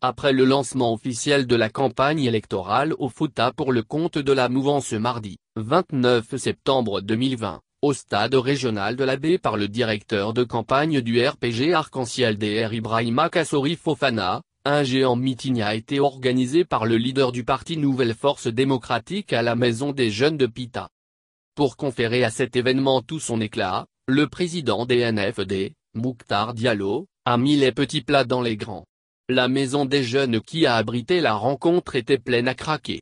Après le lancement officiel de la campagne électorale au Fouta pour le compte de la mouvance mardi, 29 septembre 2020, au stade régional de la Baie par le directeur de campagne du RPG Arc-en-Ciel DR Ibrahima Kassori Fofana, un géant meeting a été organisé par le leader du parti Nouvelle Force Démocratique à la Maison des Jeunes de Pita. Pour conférer à cet événement tout son éclat, le président des NFD, Mouktar Diallo, a mis les petits plats dans les grands. La Maison des Jeunes qui a abrité la rencontre était pleine à craquer.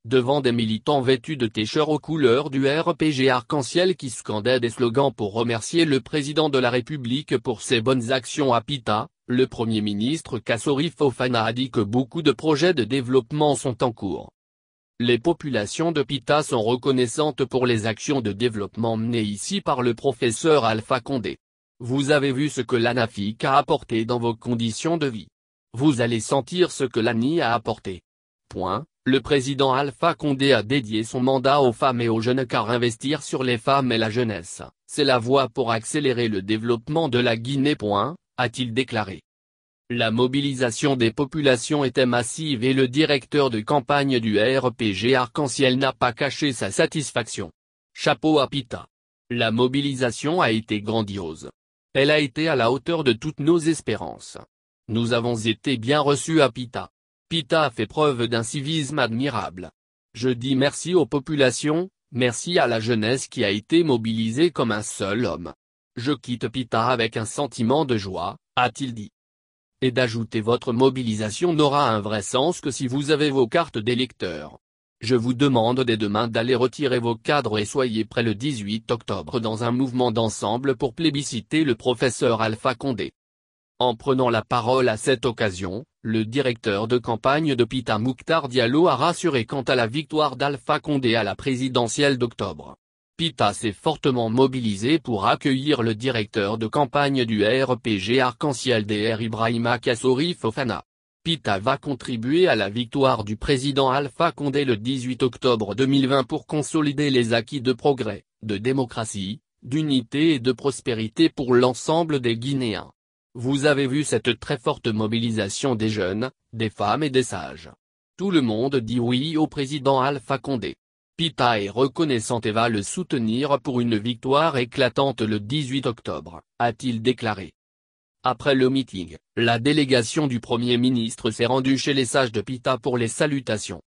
Devant des militants vêtus de t-shirts aux couleurs du RPG Arc-en-Ciel qui scandaient des slogans pour remercier le président de la République pour ses bonnes actions à Pita, le Premier ministre Kassori Fofana a dit que beaucoup de projets de développement sont en cours. Les populations de Pita sont reconnaissantes pour les actions de développement menées ici par le professeur Alpha Condé. Vous avez vu ce que l'ANAFIC a apporté dans vos conditions de vie. Vous allez sentir ce que l'ANI a apporté. Le président Alpha Condé a dédié son mandat aux femmes et aux jeunes car investir sur les femmes et la jeunesse, c'est la voie pour accélérer le développement de la Guinée. A-t-il déclaré. La mobilisation des populations était massive et le directeur de campagne du RPG Arc-en-Ciel n'a pas caché sa satisfaction. Chapeau à Pita. La mobilisation a été grandiose. Elle a été à la hauteur de toutes nos espérances. Nous avons été bien reçus à Pita. Pita a fait preuve d'un civisme admirable. Je dis merci aux populations, merci à la jeunesse qui a été mobilisée comme un seul homme. Je quitte Pita avec un sentiment de joie, a-t-il dit. Et d'ajouter votre mobilisation n'aura un vrai sens que si vous avez vos cartes d'électeurs. Je vous demande dès demain d'aller retirer vos cadres et soyez prêts le 18 octobre dans un mouvement d'ensemble pour plébisciter le professeur Alpha Condé. En prenant la parole à cette occasion, le directeur de campagne de Pita Mouktar Diallo a rassuré quant à la victoire d'Alpha Condé à la présidentielle d'octobre. Pita s'est fortement mobilisé pour accueillir le directeur de campagne du RPG Arc-en-Ciel DR Ibrahima Kassori Fofana. Pita va contribuer à la victoire du président Alpha Condé le 18 octobre 2020 pour consolider les acquis de progrès, de démocratie, d'unité et de prospérité pour l'ensemble des Guinéens. Vous avez vu cette très forte mobilisation des jeunes, des femmes et des sages. Tout le monde dit oui au président Alpha Condé. Pita est reconnaissante et va le soutenir pour une victoire éclatante le 18 octobre, a-t-il déclaré. Après le meeting, la délégation du Premier ministre s'est rendue chez les sages de Pita pour les salutations.